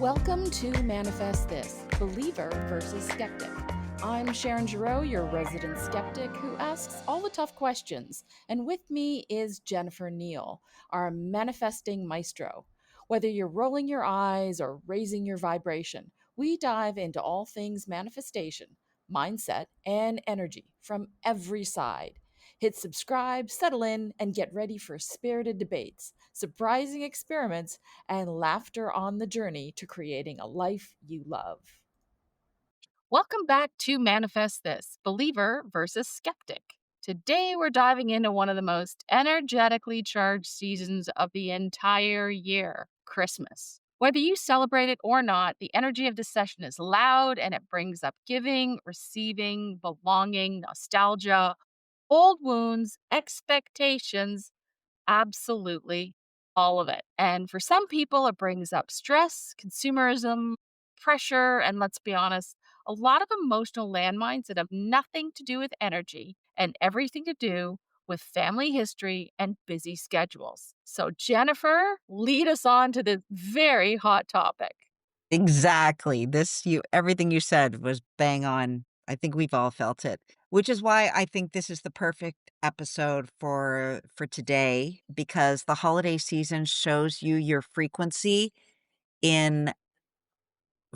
Welcome to Manifest This, Believer versus Skeptic. I'm Sharon, your resident skeptic who asks all the tough questions. And with me is Jennifer Neal, our manifesting maestro. Whether you're rolling your eyes or raising your vibration, we dive into all things manifestation, mindset, and energy from every side. Hit subscribe, settle in, and get ready for spirited debates, surprising experiments, and laughter on the journey to creating a life you love. Welcome back to Manifest This, Believer versus Skeptic. Today, we're diving into one of the most energetically charged seasons of the entire year, Christmas. Whether you celebrate it or not, the energy of this session is loud and it brings up giving, receiving, belonging, nostalgia, old wounds, expectations, absolutely all of it. And for some people, it brings up stress, consumerism, pressure, and let's be honest, a lot of emotional landmines that have nothing to do with energy and everything to do with family history and busy schedules. So, Jennifer, lead us on to this very hot topic. Exactly. Everything you said was bang on. I think we've all felt it, which is why I think this is the perfect episode for today because the holiday season shows you your frequency in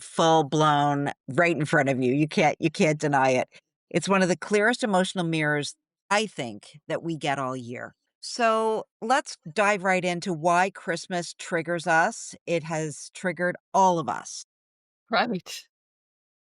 full blown right in front of you. You can't deny it. It's one of the clearest emotional mirrors I think that we get all year. So, let's dive right into why Christmas triggers us. It has triggered all of us. Right.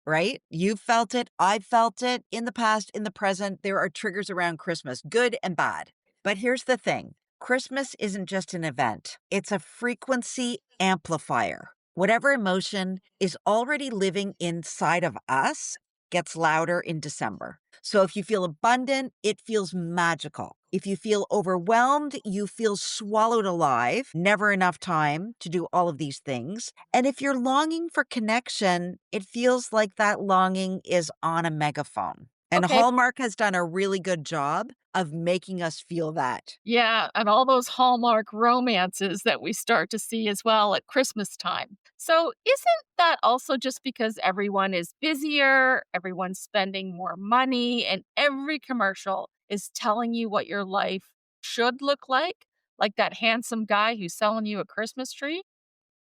Right? You've felt it. I've felt it in the past, in the present. There are triggers around Christmas, good and bad. But here's the thing Christmas isn't just an event, it's a frequency amplifier. Whatever emotion is already living inside of us gets louder in December. So if you feel abundant, it feels magical. If you feel overwhelmed, you feel swallowed alive, never enough time to do all of these things. And if you're longing for connection, it feels like that longing is on a megaphone. And Okay. Hallmark has done a really good job of making us feel that. Yeah, and all those Hallmark romances that we start to see as well at Christmas time. So, isn't that also just because everyone is busier, everyone's spending more money, and every commercial is telling you what your life should look like? Like that handsome guy who's selling you a Christmas tree?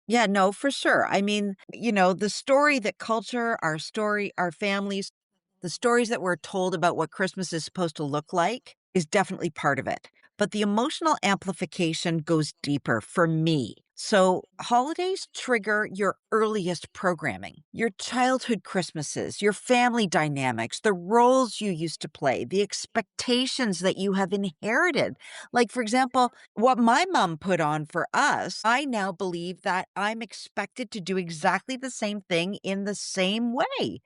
Yeah, no, for sure. I mean, the story that culture, our story, our families, the stories that we're told about what Christmas is supposed to look like is definitely part of it. But the emotional amplification goes deeper for me. So, holidays trigger your earliest programming, your childhood Christmases, your family dynamics, the roles you used to play, the expectations that you have inherited. Like, for example, what my mom put on for us, I now believe that I'm expected to do exactly the same thing in the same way.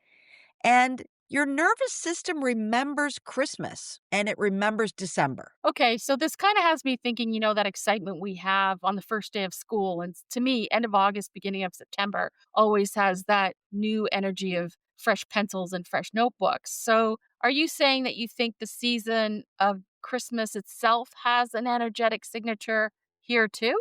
And your nervous system remembers Christmas and it remembers December. Okay, so this kind of has me thinking, that excitement we have on the first day of school. And to me, end of August, beginning of September always has that new energy of fresh pencils and fresh notebooks. So, are you saying that you think the season of Christmas itself has an energetic signature here too?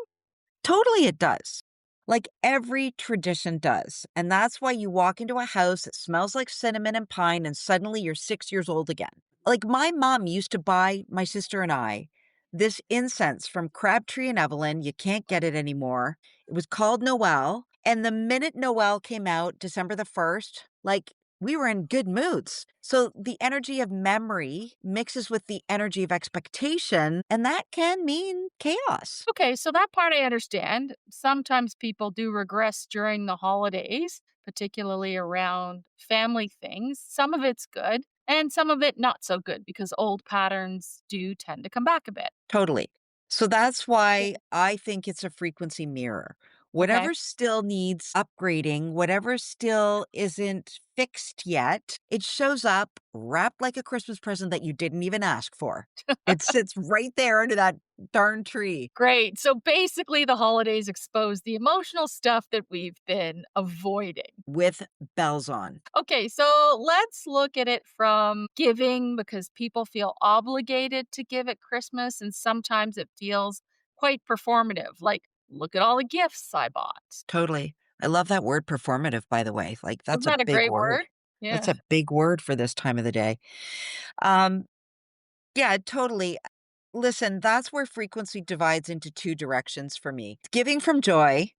Totally, it does. Like every tradition does. And that's why you walk into a house that smells like cinnamon and pine, and suddenly you're 6 years old again. Like my mom used to buy my sister and I this incense from Crabtree and Evelyn. You can't get it anymore. It was called Noel. And the minute Noel came out, December the 1st, like we were in good moods. So the energy of memory mixes with the energy of expectation, and that can mean chaos. Okay, so that part I understand. Sometimes people do regress during the holidays, particularly around family things. Some of it's good and some of it not so good because old patterns do tend to come back a bit. Totally. So that's why I think it's a frequency mirror. Okay. Whatever still needs upgrading, whatever still isn't fixed yet, it shows up wrapped like a Christmas present that you didn't even ask for. It sits right there under that darn tree Great. So basically, the holidays expose the emotional stuff that we've been avoiding. with bells on. Okay, so let's look at it from giving because people feel obligated to give at Christmas, and sometimes it feels quite performative. Like, look at all the gifts I bought. Totally. I love that word performative, by the way. Like, Isn't that's a that a big great word. word? Yeah. That's a big word for this time of the day. Um, yeah, totally. Listen, that's where frequency divides into 2 directions for me. Giving from joy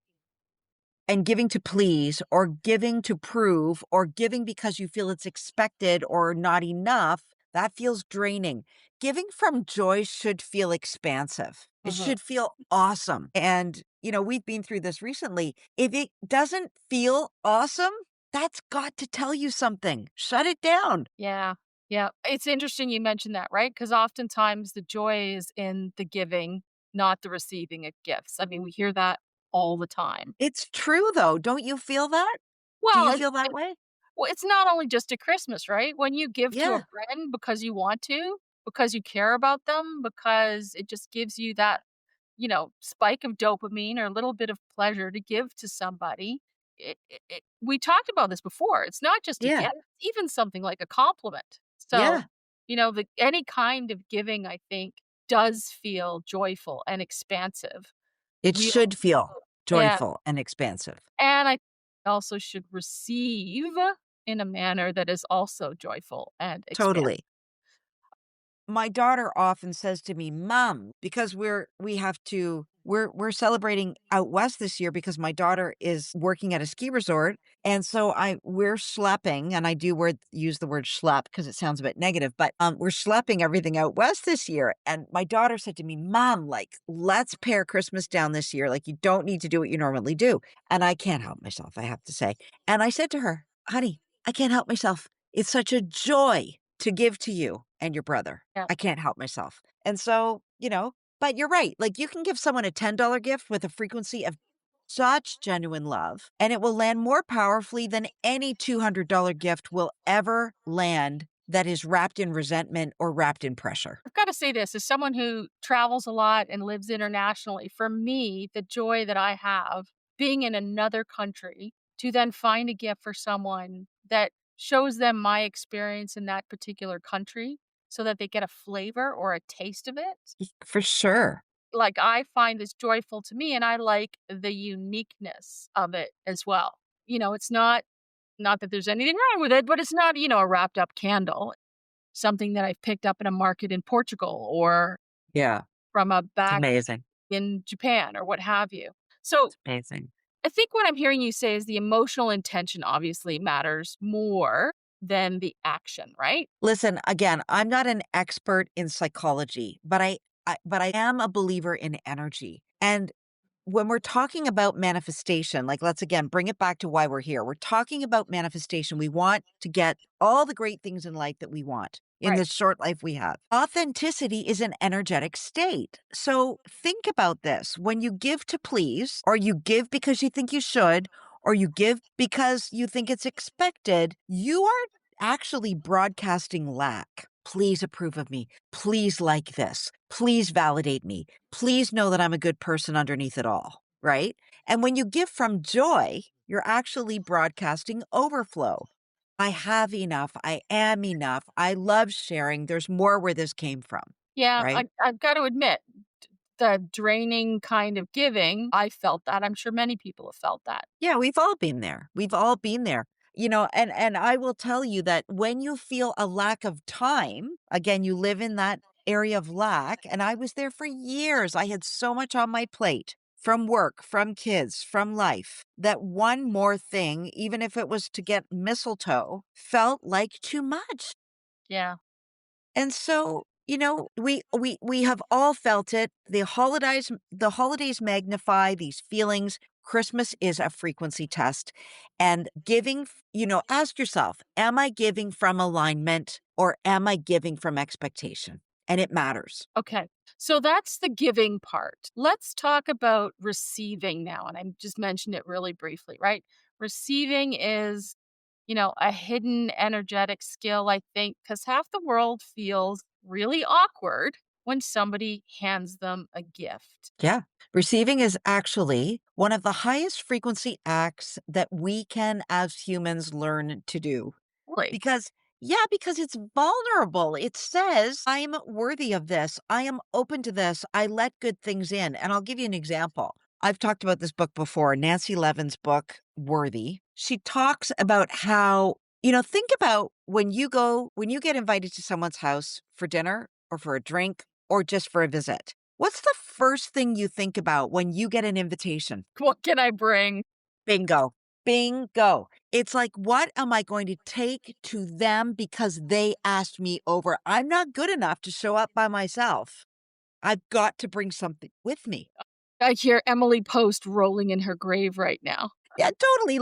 and giving to please, or giving to prove, or giving because you feel it's expected or not enough, that feels draining. Giving from joy should feel expansive. It Mhm. should feel awesome. And, we've been through this recently. If it doesn't feel awesome, that's got to tell you something. Shut it down. Yeah. Yeah. It's interesting you mentioned that, right? Because oftentimes the joy is in the giving, not the receiving of gifts. I mean, we hear that all the time. It's true though. Don't you feel that? Do Well, you feel that way? it's not only just at Christmas, right? When you give to a Yeah. friend because you want to, because you care about them, because it just gives you that, spike of dopamine or a little bit of pleasure to give to somebody. We talked about this before. It's not just a Yeah. gift, even something like a compliment. So, Yeah. any kind of giving, I think, does feel joyful and expansive. It We, should feel yeah, joyful and expansive. and I also should receive in a manner that is also joyful and expansive. Totally. My daughter often says to me, "Mom," because we're celebrating out west this year because my daughter is working at a ski resort, and so we're schlepping, and I do use the word schlep because it sounds a bit negative, but we're schlepping everything out west this year. And my daughter said to me, "Mom, like, let's pare Christmas down this year. Like, you don't need to do what you normally do." And I can't help myself, I have to say. And I said to her, "Honey, I can't help myself. It's such a joy to give to you and your brother. Yeah. I can't help myself." And so, but you're right. Like, you can give someone a $10 gift with a frequency of such genuine love, and it will land more powerfully than any $200 gift will ever land that is wrapped in resentment or wrapped in pressure. I've got to say this as someone who travels a lot and lives internationally, for me, the joy that I have being in another country to then find a gift for someone that shows them my experience in that particular country so that they get a flavor or a taste of it. For sure. Like, I find this joyful to me and I like the uniqueness of it as well. It's not that there's anything wrong with it, but it's not, a wrapped up candle, something that I've picked up in a market in Portugal or Yeah. from a It's bag amazing. in Japan or what have you. So, It's amazing. I think what I'm hearing you say is the emotional intention obviously matters more than the action, right? Listen, again, I'm not an expert in psychology, but I am a believer in energy. And when we're talking about manifestation, like, let's again bring it back to why we're here. We're talking about manifestation. We want to get all the great things in life that we want in Right. this short life we have. Authenticity is an energetic state. So think about this. When you give to please, or you give because you think you should, or you give because you think it's expected, you are actually broadcasting lack. Please approve of me. Please like this. Please validate me. Please know that I'm a good person underneath it all, right? And when you give from joy, you're actually broadcasting overflow. I have enough. I am enough. I love sharing. There's more where this came from, Yeah, right? I've got to admit, the draining kind of giving, I felt that. I'm sure many people have felt that. Yeah, we've all been there. We've all been there. And I will tell you that when you feel a lack of time, again, you live in that area of lack, and I was there for years. I had so much on my plate from work, from kids, from life, that one more thing, even if it was to get mistletoe, felt like too much. Yeah. And so, we have all felt it. The holidays magnify these feelings. Christmas is a frequency test. And giving, ask yourself, am I giving from alignment or am I giving from expectation? And it matters. Okay. So that's the giving part. Let's talk about receiving now. And I just mentioned it really briefly, right? Receiving is, a hidden energetic skill, I think, because half the world feels really awkward when somebody hands them a gift. Yeah. Receiving is actually one of the highest frequency acts that we can as humans learn to do. Really? Because it's vulnerable. It says, "I'm worthy of this. I am open to this. I let good things in." And I'll give you an example. I've talked about this book before, Nancy Levin's book, Worthy. She talks about how, think about when you get invited to someone's house for dinner or for a drink or just for a visit. What's the first thing you think about when you get an invitation? What can I bring? Bingo. Bingo. It's like, what am I going to take to them because they asked me over? I'm not good enough to show up by myself. I've got to bring something with me. I hear Emily Post rolling in her grave right now. Yeah, totally.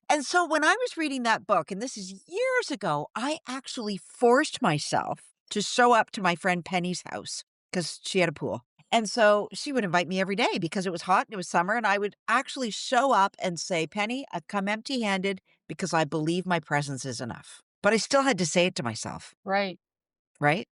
And so when I was reading that book, and this is years ago, I actually forced myself to show up to my friend Penny's house because she had a pool. And so she would invite me every day because it was hot and it was summer. And I would actually show up and say, Penny, I've come empty handed because I believe my presence is enough. But I still had to say it to myself, Right. right?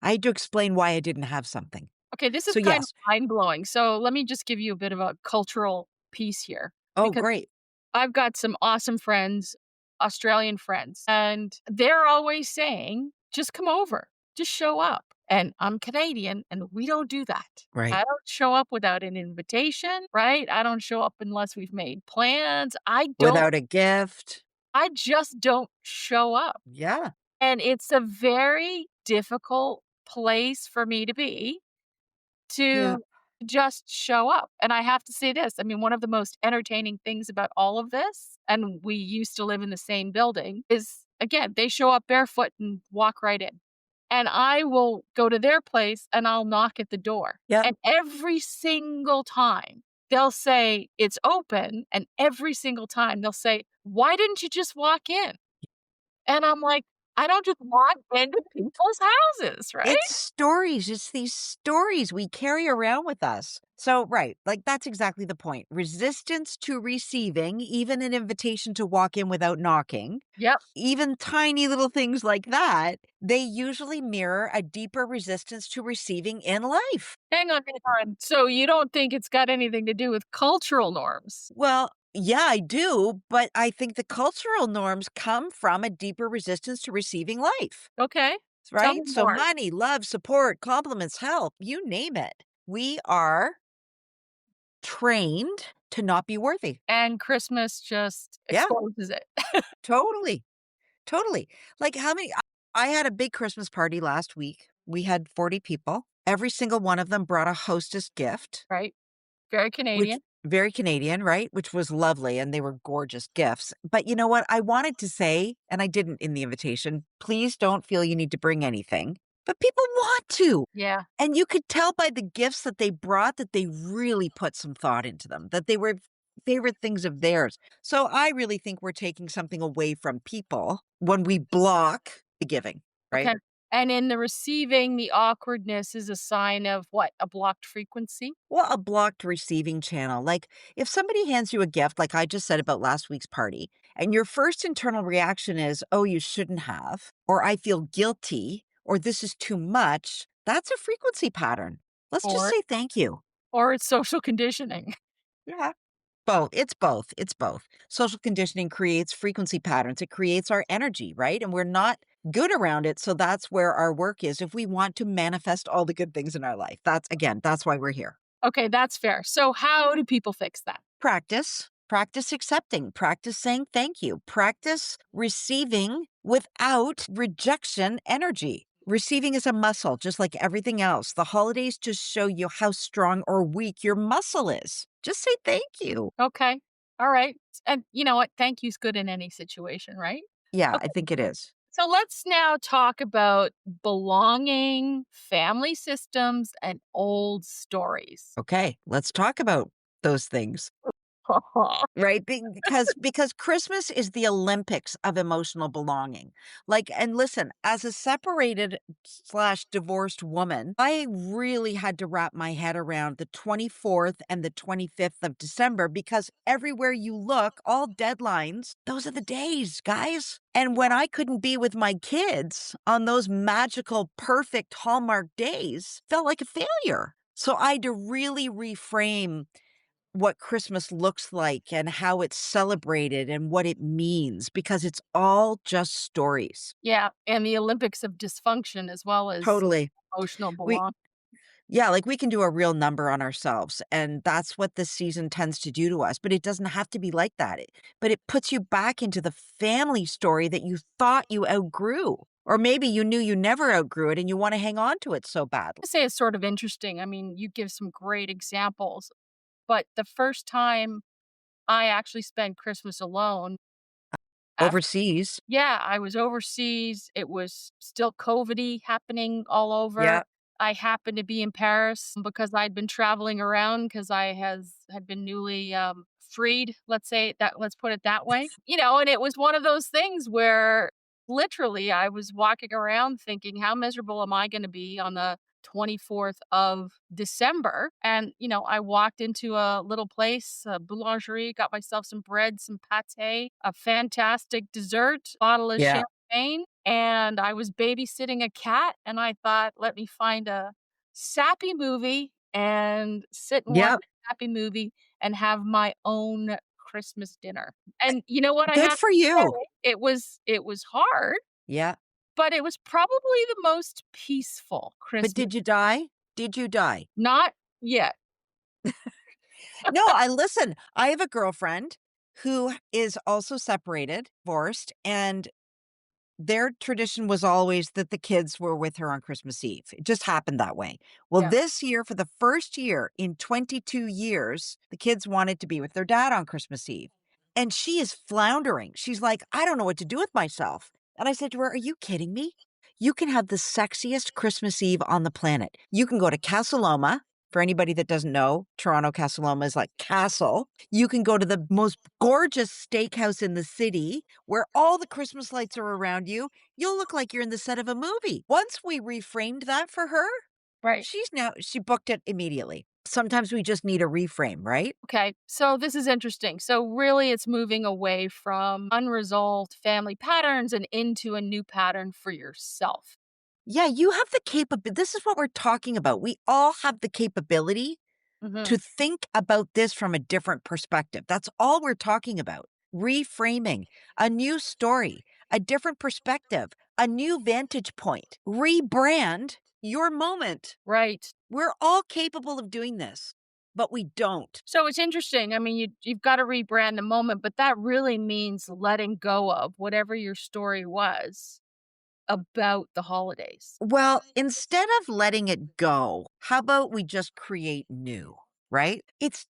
I had to explain why I didn't have something. Okay, this is So, kind of yes. mind blowing. So let me just give you a bit of a cultural piece here Oh, because great. I've got some awesome friends, Australian friends, and they're always saying, just come over, just show up. And I'm Canadian and we don't do that. I Right. don't show up without an invitation, right? I don't show up unless we've made plans. Without a gift. I just don't show up. Yeah. And it's a very difficult place for me to be Yeah. to just show up. And I have to say this, I mean, one of the most entertaining things about all of this, and we used to live in the same building, is again, they show up barefoot and walk right in. And I will go to their place and I'll knock at the door. Yep. And every single time they'll say it's open. And every single time they'll say, why didn't you just walk in? And I'm like, I don't just walk into people's houses, right? It's stories. It's these stories we carry around with us. So, right, that's exactly the point. Resistance to receiving, even an invitation to walk in without knocking, Yep. even tiny little things like that, they usually mirror a deeper resistance to receiving in life. Hang on. So you don't think it's got anything to do with cultural norms? Well, yeah, I do, but I think the cultural norms come from a deeper resistance to receiving life. Okay. Tell me Right? So more. money, love, support, compliments, help, you name it. We are trained to not be worthy. And Christmas just Yeah, exposes it. totally. Totally. Like how many I had a big Christmas party last week. We had 40 people. Every single one of them brought a hostess gift, Right? Very which Canadian. very Canadian, right? Which was lovely and they were gorgeous gifts. But you know what? I wanted to say, and I didn't in the invitation, please don't feel you need to bring anything. But people want to. Yeah. And you could tell by the gifts that they brought that they really put some thought into them, that they were favorite things of theirs. So I really think we're taking something away from people when we block the giving, right? Okay. And in the receiving, the awkwardness is a sign of what? A blocked frequency? Well, a blocked receiving channel. Like if somebody hands you a gift, like I just said about last week's party, and your first internal reaction is, oh, you shouldn't have, or I feel guilty, or this is too much, that's a frequency pattern. Let's just Or say thank you. or it's social conditioning. Yeah. Both. It's both. It's both. Social conditioning creates frequency patterns. It creates our energy, right? And we're not good around it. So that's where our work is if we want to manifest all the good things in our life. That's why we're here. Okay, that's fair. So how do people fix that? Practice. Practice accepting, practice saying thank you, practice receiving without rejection energy. Receiving is a muscle, just like everything else. The holidays just show you how strong or weak your muscle is. Just say thank you. Okay. All right. And you know what? Thank you's good in any situation, right? Yeah, I Okay. think it is. So let's now talk about belonging, family systems, and old stories. Okay, let's talk about those things. Right? Because Christmas is the Olympics of emotional belonging. And listen, as a separated slash divorced woman, I really had to wrap my head around the 24th and the 25th of December because everywhere you look, all deadlines, those are the days, guys. And when I couldn't be with my kids on those magical, perfect Hallmark days, felt like a failure. So I had to really reframe what Christmas looks like and how it's celebrated and what it means because it's all just stories. Yeah, and the Olympics of dysfunction as well as Totally. emotional We belonging. Yeah, like, we can do a real number on ourselves, and that's what this season tends to do to us, but it doesn't have to be like that. But it puts you back into the family story that you thought you outgrew, or maybe you knew you never outgrew it and you wanna hang on to it so badly. I say it's sort of interesting. I mean, you give some great examples, but the first time I actually spent Christmas alone after Overseas. yeah, I was overseas. It was still COVID-y happening all over. Yeah, I happened to be in Paris because I'd been traveling around because I had been newly, freed, let's put it that way. You know, and it was one of those things where literally I was walking around thinking, "How miserable am I gonna be on the 24th of December?" And, you know, I walked into a little place, a boulangerie, got myself some bread, some pâté, a fantastic dessert, bottle of yeah, champagne, and I was babysitting a cat, and I thought, "Let me find a sappy movie and sit and watch yep, a sappy movie and have my own Christmas dinner." And you know what I good have for to you. say? It was hard, Yeah, but it was probably the most peaceful but Christmas. did you die? Did you die? Not yet. No, I listen, I have a girlfriend who is also separated, divorced, and their tradition was always that the kids were with her on Christmas Eve. It just happened that way. Well, Yeah, this year, for the first year in 22 years, the kids wanted to be with their dad on Christmas Eve. And she is floundering. She's like, I don't know what to do with myself. And I said to her, are you kidding me? You can have the sexiest Christmas Eve on the planet. You can go to Casa Loma. For anybody that doesn't know, Toronto Casa Loma is like castle. You can go to the most gorgeous steakhouse in the city where all the Christmas lights are around you. You'll look like you're in the set of a movie. Once we reframed that for her, right. she booked it immediately. Sometimes we just need a reframe, right? Okay, so this is interesting. So really it's moving away from unresolved family patterns and into a new pattern for yourself. Yeah, you have the capability. This is what we're talking about. We all have the capability Mhm. to think about this from a different perspective. That's all we're talking about. Reframing, a new story, a different perspective, a new vantage point, rebrand your moment. Right. We're all capable of doing this, but we don't. So it's interesting. I mean, you've got to rebrand the moment, but that really means letting go of whatever your story was about the holidays. Well, instead of letting it go, how about we just create new, right? It's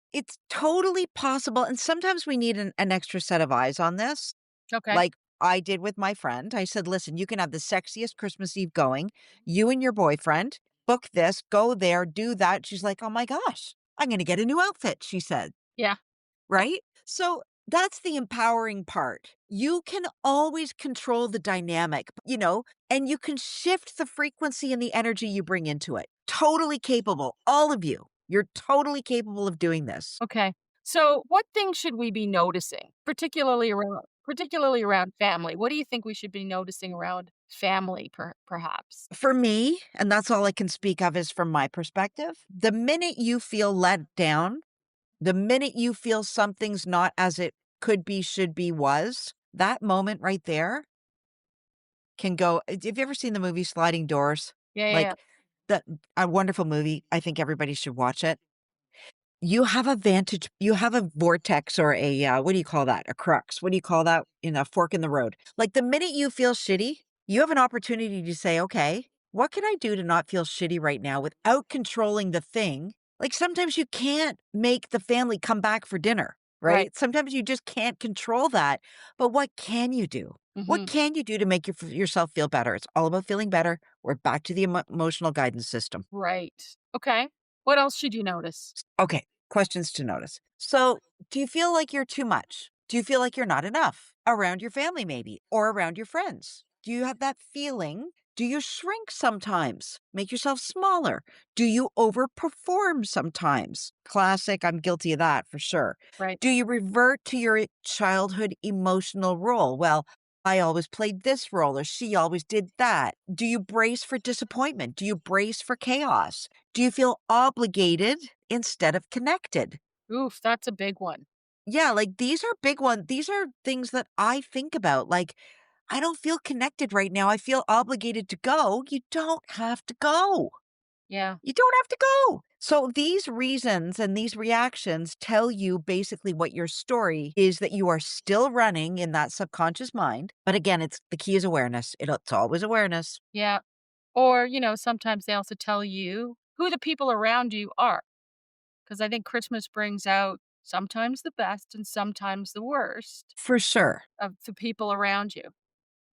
totally possible, and sometimes we need an extra set of eyes on this. Okay. Like I did with my friend. I said, "Listen, you can have the sexiest Christmas Eve going. You and your boyfriend book this, go there, do that." She's like, "Oh my gosh, I'm going to get a new outfit," she said. Yeah. Right? So that's the empowering part. You can always control the dynamic, and you can shift the frequency and the energy you bring into it. Totally capable. All of you. You're totally capable of doing this. Okay. So what things should we be noticing, particularly around family? What do you think we should be noticing around family perhaps? For me, and that's all I can speak of is from my perspective, the minute you feel let down, the minute you feel something's not as it could be, should be, was, that moment right there can go. Have you ever seen the movie Sliding Doors? Yeah, yeah, yeah. Like, the a wonderful movie. I think everybody should watch it. You have a vortex or a, what do you call that? A crux. What do you call that? In a fork in the road. Like, the minute you feel shitty, you have an opportunity to say, "Okay, what can I do to not feel shitty right now without controlling the thing?" Like, sometimes you can't make the family come back for dinner, Right. right? Sometimes you just can't control that, but what can you do? What Mhm. can you do to make yourself feel better? It's all about feeling better. We're back to the emotional guidance system. Right. Okay. What else should you notice? Okay, questions to notice. So, do you feel like you're too much? Do you feel like you're not enough around your family, maybe, or around your friends? Do you have that feeling? Do you shrink sometimes? Make yourself smaller? Do you overperform sometimes? Classic, I'm guilty of that for sure. Right. Do you revert to your childhood emotional role? Well, I always played this role, or she always did that. Do you brace for disappointment? Do you brace for chaos? Do you feel obligated instead of connected? Oof, that's a big one. Yeah, like these are big ones. These are things that I think about. Like, I don't feel connected right now. I feel obligated to go. You don't have to go. Yeah. You don't have to go. So these reasons and these reactions tell you basically what your story is, that you are still running in that subconscious mind. But again, it's the key is awareness. It's always awareness. Yeah. Or, sometimes they also tell you who the people around you are. Because I think Christmas brings out sometimes the best and sometimes the worst For sure. of the people around you.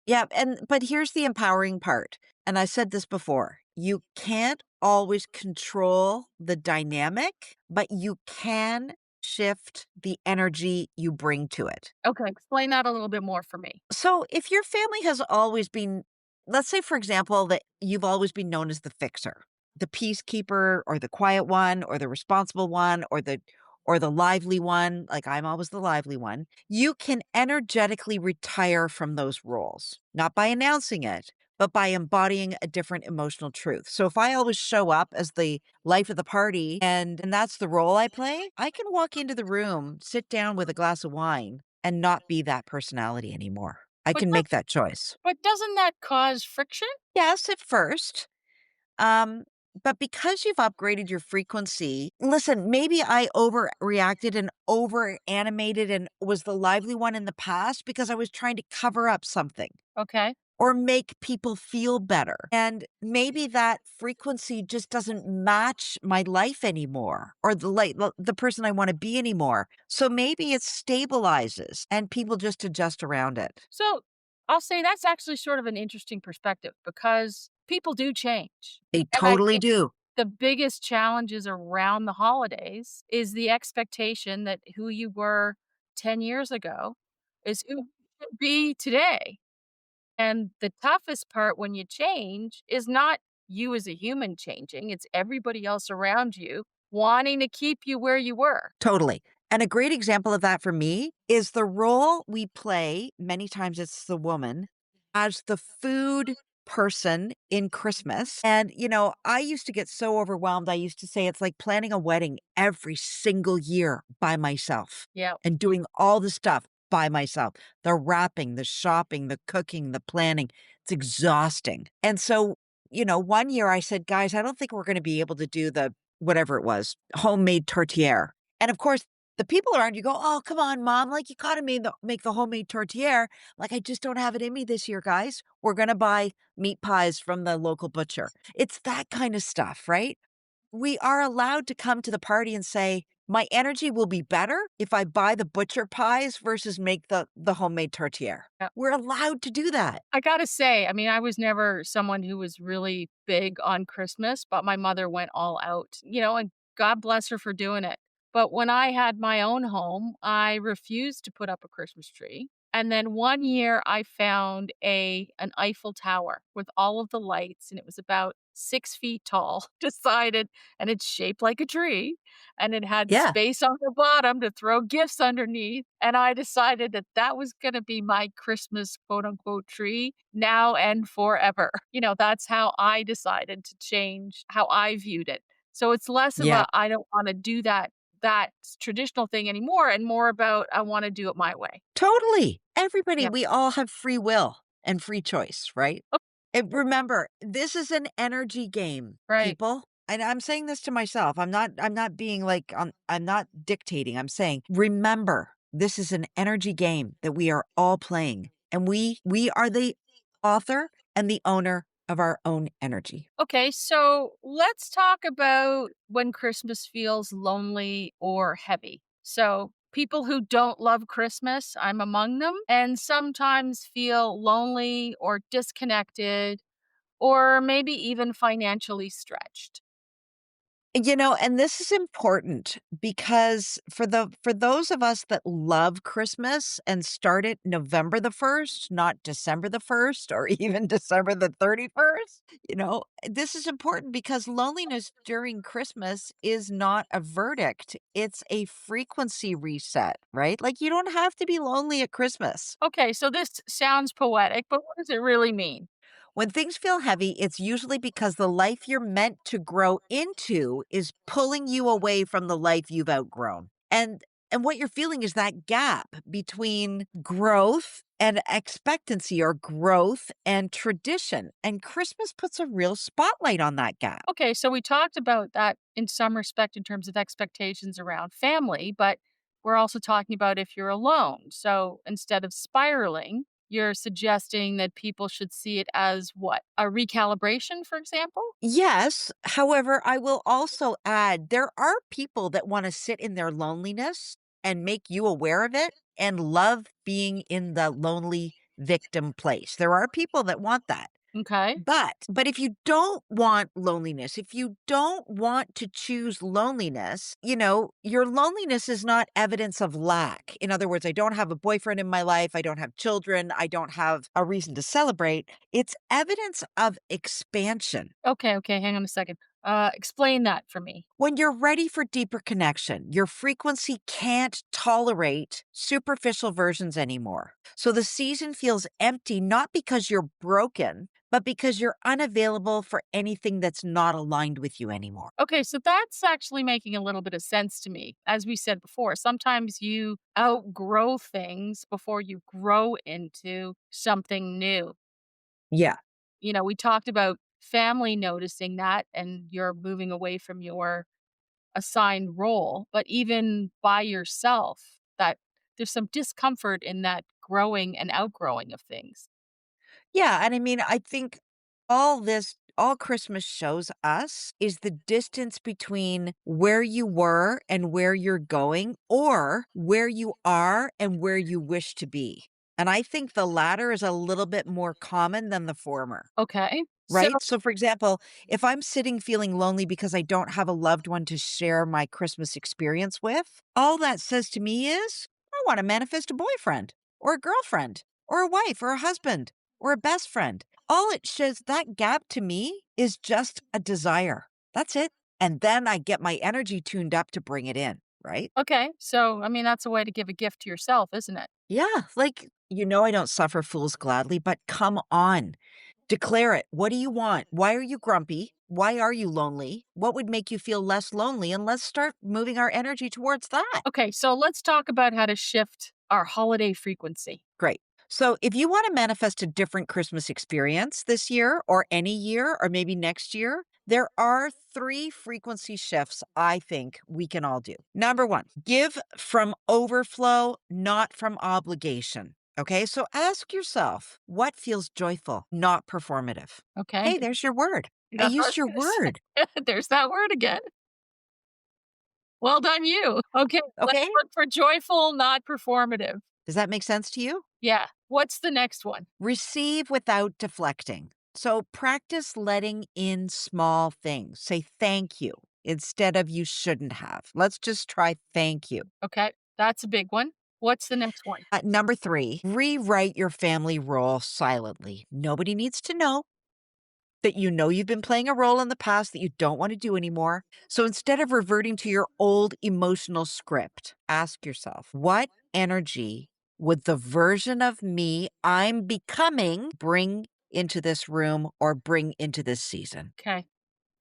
Yeah, but here's the empowering part, and I said this before. You can't always control the dynamic, but you can shift the energy you bring to it. Okay, explain that a little bit more for me. So, if your family has always been, let's say, for example, that you've always been known as the fixer, the peacekeeper, or the quiet one, or the responsible one, or the lively one, like I'm always the lively one, you can energetically retire from those roles, not by announcing it, but by embodying a different emotional truth. So if I always show up as the life of the party and that's the role I play, I can walk into the room, sit down with a glass of wine and not be that personality anymore. I But can that make that choice. but doesn't that cause friction? Yes, at first. Um, but because you've upgraded your frequency, listen, maybe I overreacted and over animated and was the lively one in the past because I was trying to cover up something Okay. or make people feel better. And maybe that frequency just doesn't match my life anymore or the person I want to be anymore. So maybe it stabilizes and people just adjust around it. So I'll say that's actually sort of an interesting perspective because people do change. They And I totally think do. the biggest challenges around the holidays is the expectation that who you were 10 years ago is who you should be today. And the toughest part when you change is not you as a human changing, it's everybody else around you wanting to keep you where you were. Totally. And a great example of that for me is the role we play, many times it's the woman, as the food person in Christmas. And, I used to get so overwhelmed. I used to say it's like planning a wedding every single year by myself Yeah. and doing all the stuff by myself, the wrapping, the shopping, the cooking, the planning. It's exhausting. And so, one year I said, guys, I don't think we're going to be able to do the whatever it was, homemade tortilla. And of course, the people around you go, "Oh, come on, mom, like you gotta make the homemade tortilla." Like, "I just don't have it in me this year, guys. We're gonna buy meat pies from the local butcher." It's that kind of stuff, right? We are allowed to come to the party and say, "My energy will be better if I buy the butcher pies versus make the homemade tortilla." We're allowed to do that. I gotta say, I mean, I was never someone who was really big on Christmas, but my mother went all out, and God bless her for doing it. But when I had my own home, I refused to put up a Christmas tree. And then one year I found an Eiffel Tower with all of the lights, and it was about 6 feet tall, decided, and it's shaped like a tree, and it had Yeah. space on the bottom to throw gifts underneath, and I decided that that was gonna be my Christmas, quote, unquote, "tree" now and forever. That's how I decided to change how I viewed it. So it's less of Yeah. a, "I don't wanna do that traditional thing anymore," and more about, "I wanna do it my way." Totally. Everybody, Yeah. we all have free will and free choice, right? Oh, And remember, this is an energy game, right. people. And I'm saying this to myself. I'm not being like I'm not dictating. I'm saying, remember, this is an energy game that we are all playing. And we are the author and the owner of our own energy. Okay, so let's talk about when Christmas feels lonely or heavy. So, people who don't love Christmas, I'm among them, and sometimes feel lonely or disconnected or maybe even financially stretched. And this is important because for those of us that love Christmas and start it November the 1st, not December the 1st or even December the 31st, this is important because loneliness during Christmas is not a verdict. It's a frequency reset, right? Like you don't have to be lonely at Christmas. Okay, so this sounds poetic, but what does it really mean? When things feel heavy, it's usually because the life you're meant to grow into is pulling you away from the life you've outgrown. And And what you're feeling is that gap between growth and expectancy or growth and tradition. And Christmas puts a real spotlight on that gap. Okay, so we talked about that in some respect in terms of expectations around family, but we're also talking about if you're alone. So instead of spiraling, you're suggesting that people should see it as what? A recalibration, for example? Yes. However, I will also add there are people that want to sit in their loneliness and make you aware of it and love being in the lonely victim place. There are people that want that. Okay. But if you don't want loneliness, if you don't want to choose loneliness, your loneliness is not evidence of lack. In other words, I don't have a boyfriend in my life, I don't have children, I don't have a reason to celebrate. It's evidence of expansion. Okay, okay, hang on a second. Explain that for me. When you're ready for deeper connection, your frequency can't tolerate superficial versions anymore. So the season feels empty, not because you're broken, but because you're unavailable for anything that's not aligned with you anymore. Okay, so that's actually making a little bit of sense to me. As we said before, sometimes you outgrow things before you grow into something new. Yeah. We talked about family noticing that and you're moving away from your assigned role, but even by yourself, that there's some discomfort in that growing and outgrowing of things. Yeah, and I mean, I think all Christmas shows us is the distance between where you were and where you're going, or where you are and where you wish to be. And I think the latter is a little bit more common than the former. Okay. So, Right? So, for example, if I'm sitting feeling lonely because I don't have a loved one to share my Christmas experience with, all that says to me is I want to manifest a boyfriend or a girlfriend or a wife or a husband or a best friend. All it shows that gap to me is just a desire. That's it. And then I get my energy tuned up to bring it in. Right. okay. So, I mean, that's a way to give a gift to yourself, isn't it? Yeah. Like, I don't suffer fools gladly, but come on. Declare it. What do you want? Why are you grumpy? Why are you lonely? What would make you feel less lonely? And let's start moving our energy towards that. Okay. So, let's talk about how to shift our holiday frequency. Great. So, if you want to manifest a different Christmas experience this year or any year or maybe next year, there are three frequency shifts I think we can all do. Number one, give from overflow, not from obligation. Okay, so ask yourself what feels joyful, not performative. Okay. Hey, there's your word. I That's what I used was your going to say. word. There's that word again. Well done, you. Okay. Let's Okay. look for joyful, not performative. Does that make sense to you? Yeah. What's the next one? Receive without deflecting. So practice letting in small things. Say thank you instead of you shouldn't have. Let's just try thank you. Okay. That's a big one. What's the next one? Number three, rewrite your family role silently. Nobody needs to know that you've been playing a role in the past that you don't want to do anymore. So instead of reverting to your old emotional script, ask yourself, what energy would the version of me I'm becoming bring into this room or bring into this season? Okay.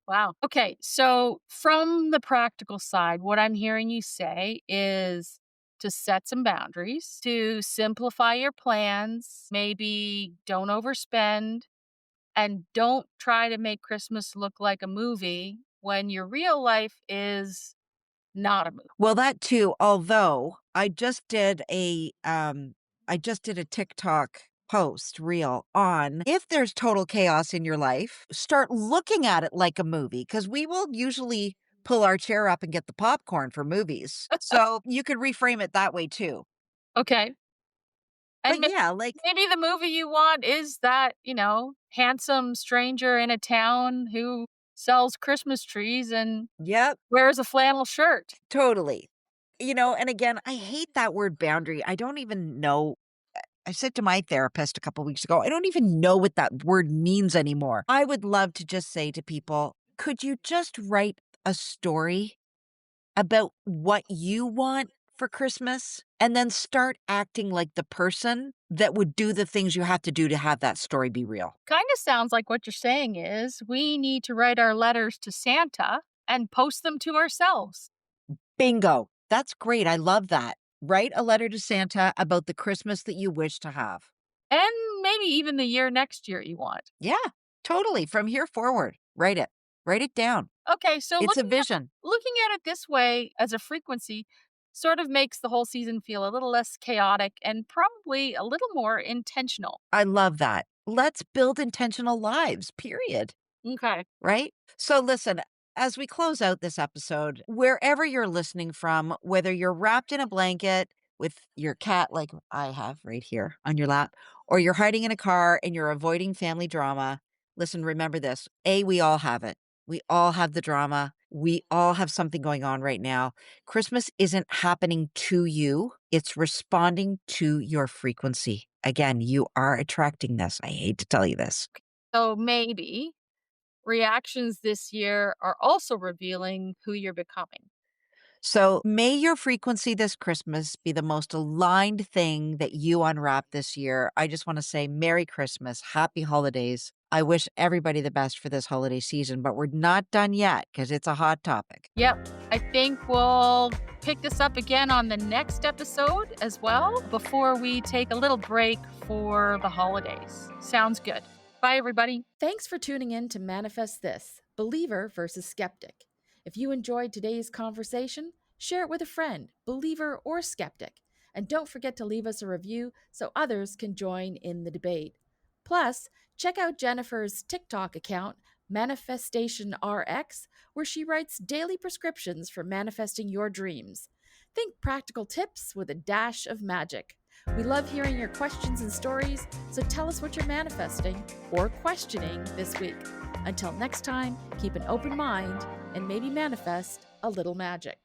Wow. Okay. So, from the practical side, what I'm hearing you say is to set some boundaries, to simplify your plans, maybe don't overspend, and don't try to make Christmas look like a movie when your real life is not a movie. Well, that too, although I just did a TikTok post reel on if there's total chaos in your life, start looking at it like a movie because we will usually pull our chair up and get the popcorn for movies. So you could reframe it that way too. Okay. And But yeah, like, maybe the movie you want is that, handsome stranger in a town who sells Christmas trees and yep, wears a flannel shirt. totally. And again, I hate that word boundary. I don't even know. I said to my therapist a couple weeks ago, I don't even know what that word means anymore. I would love to just say to people, could you just write a story about what you want for Christmas and then start acting like the person that would do the things you have to do to have that story be real? Kind of sounds like what you're saying is we need to write our letters to Santa and post them to ourselves. Bingo. That's great. I love that. Write a letter to Santa about the Christmas that you wish to have. And maybe even the year next year you want. Yeah, totally. From here forward, write it. Write it down. Okay, so It's a looking vision. looking at it this way as a frequency sort of makes the whole season feel a little less chaotic and probably a little more intentional. I love that. Let's build intentional lives, period. Okay. Right? So, listen, as we close out this episode, wherever you're listening from, whether you're wrapped in a blanket with your cat, like I have right here on your lap, or you're hiding in a car and you're avoiding family drama, listen, remember this. We all have it. We all have the drama. We all have something going on right now. Christmas isn't happening to you, it's responding to your frequency. Again, you are attracting this. I hate to tell you this. So maybe reactions this year are also revealing who you're becoming. So may your frequency this Christmas be the most aligned thing that you unwrap this year. I just want to say Merry Christmas, Happy Holidays. I wish everybody the best for this holiday season, but we're not done yet because it's a hot topic. Yep. I think we'll pick this up again on the next episode as well before we take a little break for the holidays. Sounds good. Bye, everybody. Thanks for tuning in to Manifest This Believer versus Skeptic. If you enjoyed today's conversation, share it with a friend, believer or skeptic. And don't forget to leave us a review so others can join in the debate. Plus, check out Jennifer's TikTok account, Manifestation RX, where she writes daily prescriptions for manifesting your dreams. Think practical tips with a dash of magic. We love hearing your questions and stories, so tell us what you're manifesting or questioning this week. Until next time, keep an open mind and maybe manifest a little magic.